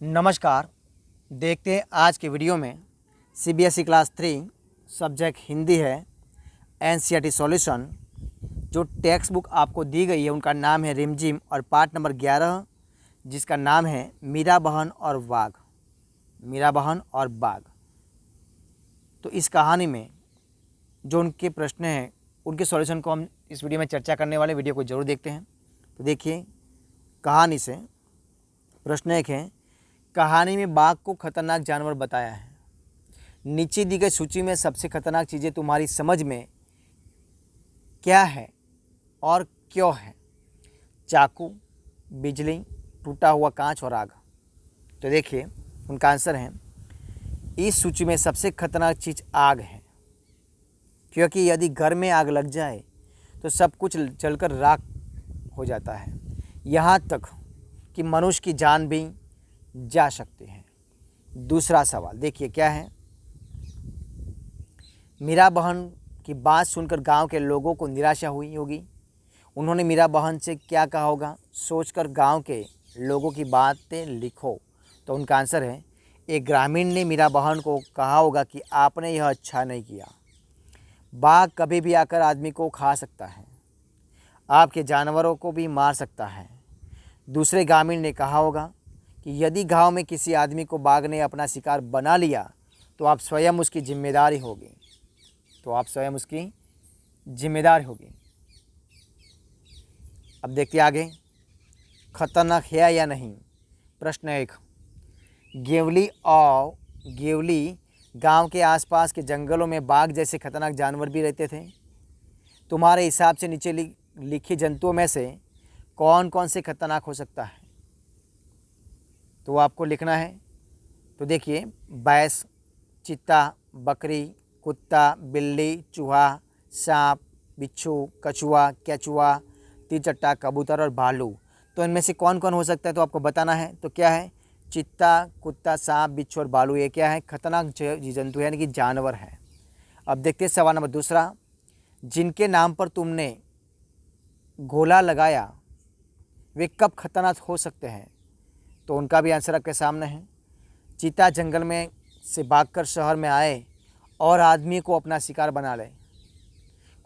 नमस्कार। देखते हैं आज के वीडियो में सीबीएसई क्लास 3 सब्जेक्ट हिंदी है एनसीईआरटी सॉल्यूशन। जो टेक्स्ट बुक आपको दी गई है उनका नाम है रिमझिम और पार्ट नंबर 11 जिसका नाम है मीरा बहन और बाघ। मीरा बहन और बाघ। तो इस कहानी में जो उनके प्रश्न हैं उनके सॉल्यूशन को हम इस वीडियो में चर्चा करने वाले। वीडियो को जरूर देखते हैं। तो देखिए कहानी से प्रश्न एक है, कहानी में बाघ को खतरनाक जानवर बताया है। नीचे दी गई सूची में सबसे खतरनाक चीज़ें तुम्हारी समझ में क्या है और क्यों है? चाकू, बिजली, टूटा हुआ कांच और आग। तो देखिए उनका आंसर है, इस सूची में सबसे खतरनाक चीज़ आग है, क्योंकि यदि घर में आग लग जाए तो सब कुछ जलकर राख हो जाता है, यहाँ तक कि मनुष्य की जान भी जा सकती है। दूसरा सवाल देखिए क्या है। मीरा बहन की बात सुनकर गांव के लोगों को निराशा हुई होगी। उन्होंने मीरा बहन से क्या कहा होगा? सोचकर गांव के लोगों की बातें लिखो। तो उनका आंसर है, एक ग्रामीण ने मीरा बहन को कहा होगा कि आपने यह अच्छा नहीं किया। बाघ कभी भी आकर आदमी को खा सकता है, आपके जानवरों को भी मार सकता है। दूसरे ग्रामीण ने कहा होगा कि यदि गांव में किसी आदमी को बाघ ने अपना शिकार बना लिया तो आप स्वयं उसकी जिम्मेदारी होगी। अब देखिए आगे, खतरनाक है या नहीं। प्रश्न एक, गेवली गांव के आसपास के जंगलों में बाघ जैसे खतरनाक जानवर भी रहते थे। तुम्हारे हिसाब से नीचे लिखी जंतुओं में से कौन कौन से खतरनाक हो सकता है? तो आपको लिखना है। तो देखिए, भैंस, चीता, बकरी, कुत्ता, बिल्ली, चूहा, सांप, बिच्छू, कछुआ, केचुआ, तिलचट्टा, कबूतर और भालू। तो इनमें से कौन कौन हो सकता है तो आपको बताना है। तो क्या है? चीता, कुत्ता, सांप, बिच्छू और भालू, ये क्या है? खतरनाक जंतु है, यानी कि जानवर है। अब देखते हैं सवाल नंबर दूसरा, जिनके नाम पर तुमने गोला लगाया वे कब खतरनाक हो सकते हैं? तो उनका भी आंसर आपके सामने है। चीता जंगल में से भागकर शहर में आए और आदमी को अपना शिकार बना ले।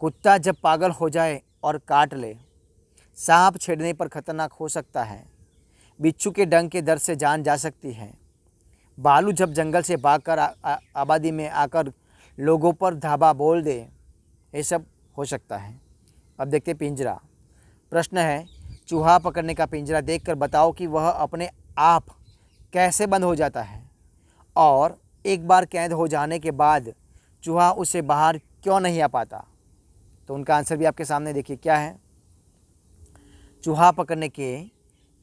कुत्ता जब पागल हो जाए और काट ले। सांप छेड़ने पर खतरनाक हो सकता है। बिच्छू के डंक के दर्द से जान जा सकती है। भालू जब जंगल से भागकर आबादी में आकर लोगों पर धावा बोल दे। ये सब हो सकता है। अब देखते पिंजरा। प्रश्न है, चूहा पकड़ने का पिंजरा देखकर बताओ कि वह अपने आप कैसे बंद हो जाता है और एक बार कैद हो जाने के बाद चूहा उसे बाहर क्यों नहीं आ पाता? तो उनका आंसर भी आपके सामने देखिए क्या है। चूहा पकड़ने के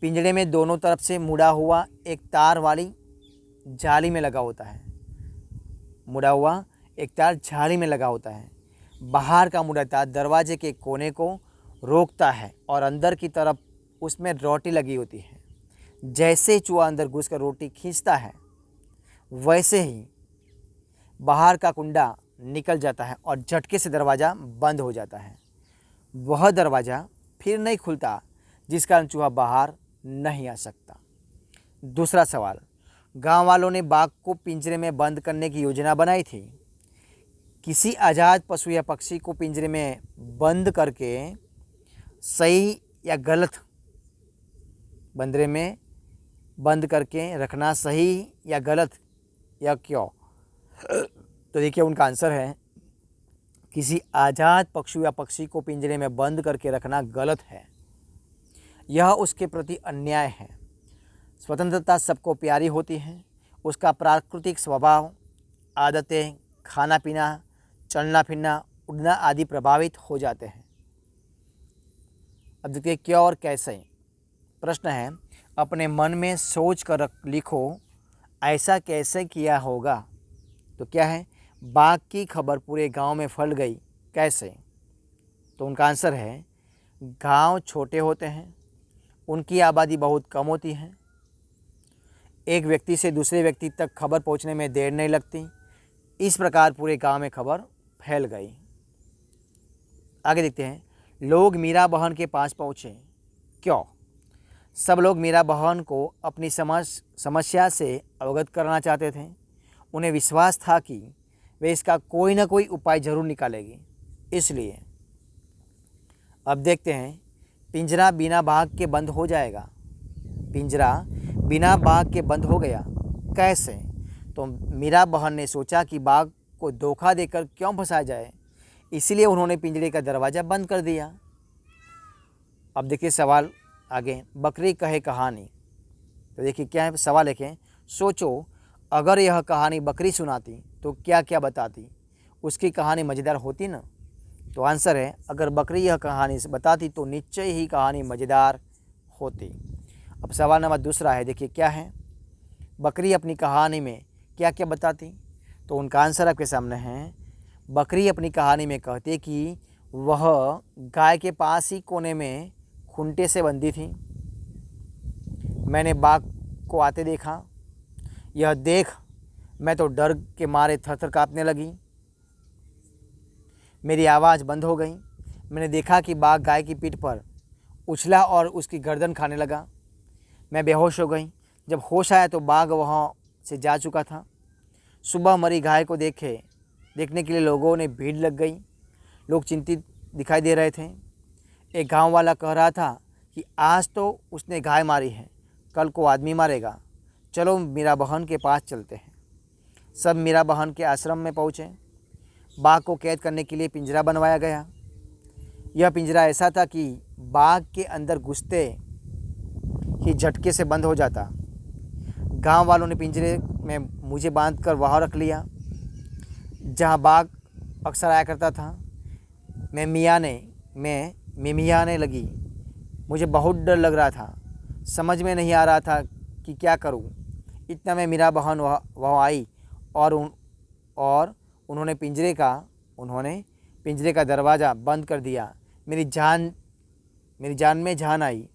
पिंजरे में दोनों तरफ से मुड़ा हुआ एक तार वाली जाली में लगा होता है। बाहर का मुड़ा तार दरवाजे के कोने को रोकता है और अंदर की तरफ उसमें रोटी लगी होती है। जैसे चूहा अंदर घुसकर रोटी खींचता है वैसे ही बाहर का कुंडा निकल जाता है और झटके से दरवाज़ा बंद हो जाता है। वह दरवाज़ा फिर नहीं खुलता, जिस कारण चूहा बाहर नहीं आ सकता। दूसरा सवाल, गांव वालों ने बाघ को पिंजरे में बंद करने की योजना बनाई थी। किसी आज़ाद पशु या पक्षी को पिंजरे में बंद करके सही या गलत, पिंजरे में बंद करके रखना सही या गलत या क्यों? तो देखिए उनका आंसर है, किसी आज़ाद पशु या पक्षी को पिंजरे में बंद करके रखना गलत है। यह उसके प्रति अन्याय है। स्वतंत्रता सबको प्यारी होती है। उसका प्राकृतिक स्वभाव, आदतें, खाना पीना, चलना फिरना, उड़ना आदि प्रभावित हो जाते हैं। अब देखिए क्यों और कैसे। प्रश्न है, अपने मन में सोच कर लिखो, ऐसा कैसे किया होगा? तो क्या है? बाघ की खबर पूरे गांव में फैल गई, कैसे? तो उनका आंसर है, गांव छोटे होते हैं, उनकी आबादी बहुत कम होती है, एक व्यक्ति से दूसरे व्यक्ति तक खबर पहुंचने में देर नहीं लगती। इस प्रकार पूरे गांव में खबर फैल गई। आगे देखते हैं, लोग मीरा बहन के पास पहुँचे, क्यों? सब लोग मीरा बहन को अपनी समस्या से अवगत करना चाहते थे। उन्हें विश्वास था कि वे इसका कोई ना कोई उपाय जरूर निकालेगी। इसलिए अब देखते हैं, पिंजरा बिना बाघ के बंद हो जाएगा। पिंजरा बिना बाघ के बंद हो गया, कैसे? तो मीरा बहन ने सोचा कि बाघ को धोखा देकर क्यों फंसाया जाए, इसलिए उन्होंने पिंजरे का दरवाज़ा बंद कर दिया। अब देखिए सवाल आगे, बकरी कहे कहानी। तो देखिए क्या है सवाल, लिखें, सोचो अगर यह कहानी बकरी सुनाती तो क्या क्या बताती, उसकी कहानी मज़ेदार होती ना। तो आंसर है, अगर बकरी यह कहानी बताती तो निश्चय ही कहानी मज़ेदार होती। अब सवाल नंबर दूसरा है, देखिए क्या है, बकरी अपनी कहानी में क्या क्या बताती। तो उनका आंसर आपके सामने है। बकरी अपनी कहानी में कहती कि वह गाय के पास ही कोने में खूंटे से बंधी थी। मैंने बाघ को आते देखा। यह देख मैं तो डर के मारे थर-थर काँपने लगी। मेरी आवाज़ बंद हो गई। मैंने देखा कि बाघ गाय की पीठ पर उछला और उसकी गर्दन खाने लगा। मैं बेहोश हो गई। जब होश आया तो बाघ वहाँ से जा चुका था। सुबह मरी गाय को देखने के लिए लोगों ने भीड़ लग गई। लोग चिंतित दिखाई दे रहे थे। एक गांव वाला कह रहा था कि आज तो उसने गाय मारी है, कल को आदमी मारेगा। चलो मीरा बहन के पास चलते हैं। सब मीरा बहन के आश्रम में पहुँचे। बाघ को कैद करने के लिए पिंजरा बनवाया गया। यह पिंजरा ऐसा था कि बाघ के अंदर घुसते ही झटके से बंद हो जाता। गांव वालों ने पिंजरे में मुझे बांधकर वहाँ रख लिया जहाँ बाघ अक्सर आया करता था। मैं मिमियाने लगी। मुझे बहुत डर लग रहा था। समझ में नहीं आ रहा था कि क्या करूं। इतना में मीरा बहन वहाँ आई और उन्होंने पिंजरे का दरवाज़ा बंद कर दिया। मेरी जान में जान आई।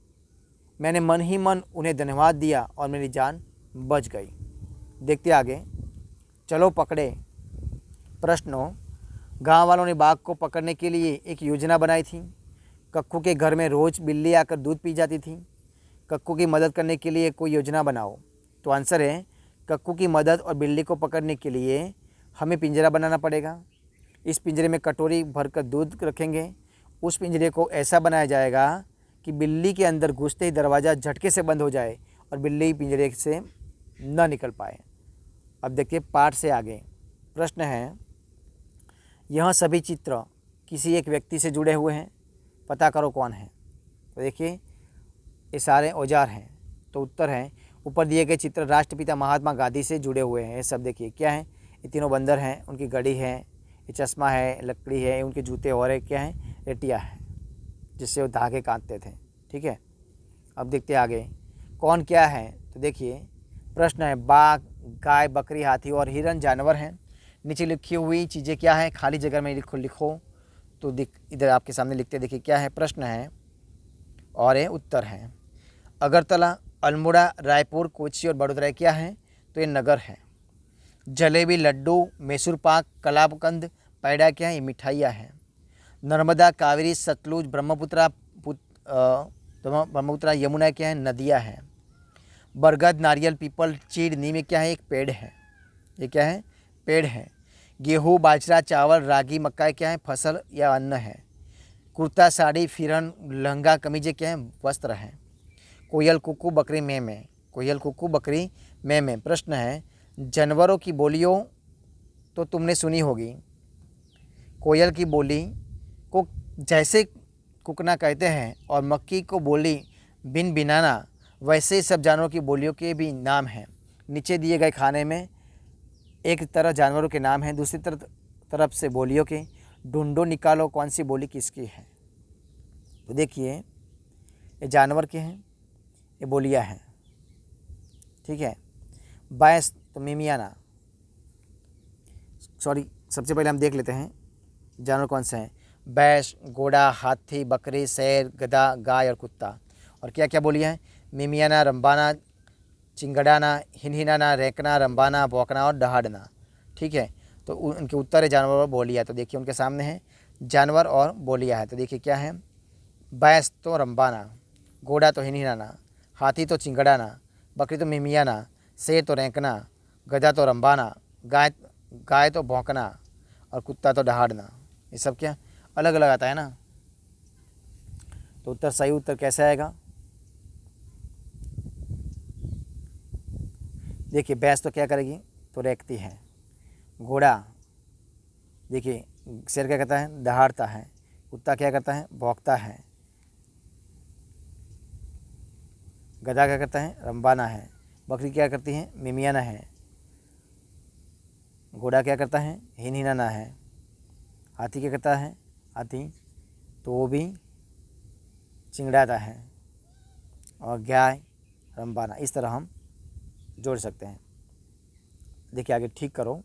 मैंने मन ही मन उन्हें धन्यवाद दिया और मेरी जान बच गई। देखते आगे, चलो पकड़े। प्रश्नों, गांव वालों ने बाघ को पकड़ने के लिए एक योजना बनाई थी। कक्कू के घर में रोज़ बिल्ली आकर दूध पी जाती थी। कक्कू की मदद करने के लिए कोई योजना बनाओ। तो आंसर है, कक्कू की मदद और बिल्ली को पकड़ने के लिए हमें पिंजरा बनाना पड़ेगा। इस पिंजरे में कटोरी भरकर दूध रखेंगे। उस पिंजरे को ऐसा बनाया जाएगा कि बिल्ली के अंदर घुसते ही दरवाज़ा झटके से बंद हो जाए और बिल्ली पिंजरे से न निकल पाए। अब देखिए पाठ से आगे प्रश्न है, यह सभी चित्र किसी एक व्यक्ति से जुड़े हुए हैं, पता करो कौन है। तो देखिए ये सारे औजार हैं। तो उत्तर है, ऊपर दिए गए चित्र राष्ट्रपिता महात्मा गांधी से जुड़े हुए हैं। ये सब देखिए क्या है, ये तीनों बंदर हैं, उनकी घड़ी है, ये चश्मा है, लकड़ी है, उनके जूते और है क्या है, रेटिया है जिससे वो धागे काटते थे। ठीक है, अब देखते आगे कौन क्या है। तो देखिए प्रश्न है, बाघ, गाय, बकरी, हाथी और हिरन जानवर हैं। नीचे लिखी हुई चीज़ें क्या है, खाली जगह में लिखो। तो इधर आपके सामने लिखते देखिए क्या है। प्रश्न है और ये उत्तर है। अगरतला, अल्मोड़ा, रायपुर, कोच्चि और बड़ोदरा क्या है, तो ये नगर है। जलेबी, लड्डू, मैसूर पाक, कलाकंद, पैड़ा क्या है, ये मिठाइयाँ हैं। नर्मदा, कावेरी, सतलुज, ब्रह्मपुत्रा, यमुना क्या है, नदियाँ हैं। बरगद, नारियल, पीपल, चीड़, नीम क्या है, एक पेड़ है। ये क्या है, पेड़ है। गेहूँ, बाजरा, चावल, रागी, मक्का क्या है, फसल या अन्न है। कुर्ता, साड़ी, फिरन, लहंगा, कमीजें क्या है, वस्त्र हैं। कोयल, कुक्कू, बकरी, में। कोयल, कुक्कू, बकरी, में। प्रश्न है, जानवरों की बोलियों तो तुमने सुनी होगी। कोयल की बोली को जैसे कुकना कहते हैं और मक्की को बोली बिन बिनाना, वैसे ही सब जानवरों की बोलियों के भी नाम हैं। नीचे दिए गए खाने में एक तरफ जानवरों के नाम हैं, दूसरी तरफ से बोलियों के। ढूंढो निकालो कौन सी बोली किसकी है। तो देखिए ये जानवर के हैं, ये बोलियां हैं। ठीक है, भैंस तो मिमियाना, सबसे पहले हम देख लेते हैं जानवर कौन से हैं। भैंस, घोड़ा, हाथी, बकरी, शेर, गधा, गाय और कुत्ता। और क्या क्या बोलियां हैं, मिमियाना, रंबाना, चिंगड़ाना, हिनहिनाना, रेंकना, रंबाना, भौंकना और दहाड़ना। ठीक है, तो उनके उत्तर है जानवर और बोलियां। तो देखिए उनके सामने है जानवर और बोलियां है। तो देखिए क्या है, भैंस तो रंबाना, घोड़ा तो हिनहिनाना, हाथी तो चिंगड़ाना, बकरी तो मिमियाना, शेर तो रेंकना, गधा तो रंबाना, गाय तो भौंकना और कुत्ता तो दहाड़ना। ये सब क्या अलग अलग आता है ना। तो उत्तर सही उत्तर कैसे आएगा? देखिए भैंस तो क्या करेगी, तो रेंकती है। घोड़ा देखिए, शेर क्या करता है, दहाड़ता है। कुत्ता क्या करता है, भौंकता है। गधा क्या करता है, रंबाना है। बकरी क्या करती है, मिमियाना है। घोड़ा क्या करता है, हिनहिनाना है। हाथी क्या करता है, हाथी तो वो भी चिंगड़ाता है। और गाय रंबाना। इस तरह हम जोड़ सकते हैं। देखिए आगे ठीक करो।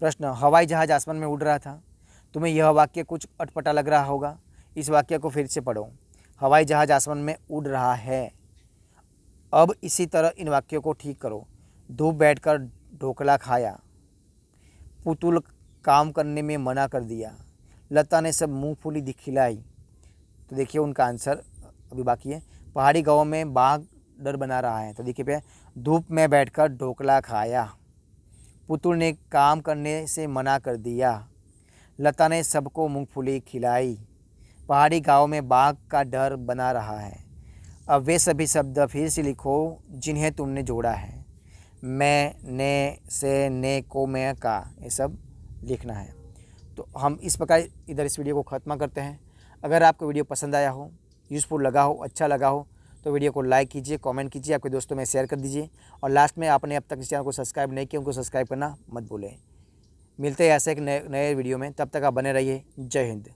प्रश्न, हवाई जहाज आसमान में उड़ रहा था। तुम्हें यह वाक्य कुछ अटपटा लग रहा होगा। इस वाक्य को फिर से पढ़ो। हवाई जहाज आसमान में उड़ रहा है। अब इसी तरह इन वाक्यों को ठीक करो। धूप बैठकर ढोकला खाया। पुतुल काम करने में मना कर दिया। लता ने सब मूंगफली खिलाई। तो देखिए उनका आंसर अभी बाकी है। पहाड़ी गांव में बाघ डर बना रहा है। तो देखिए पे धूप में बैठकर ढोकला खाया। पुतुल ने काम करने से मना कर दिया। लता ने सबको मूंगफली खिलाई। पहाड़ी गांव में बाघ का डर बना रहा है। अब वे सभी शब्द फिर से लिखो जिन्हें तुमने जोड़ा है। मैं, ने, से, ने, को, मैं, का, ये सब लिखना है। तो हम इस प्रकार इधर इस वीडियो को ख़त्म करते हैं। अगर आपको वीडियो पसंद आया हो, यूज़फुल लगा हो, अच्छा लगा हो तो वीडियो को लाइक कीजिए, कमेंट कीजिए, आपके दोस्तों में शेयर कर दीजिए। और लास्ट में आपने अब तक इस चैनल को सब्सक्राइब नहीं किया, उनको सब्सक्राइब करना मत भूलें। मिलते हैं ऐसे एक नए वीडियो में, तब तक आप बने रहिए। जय हिंद।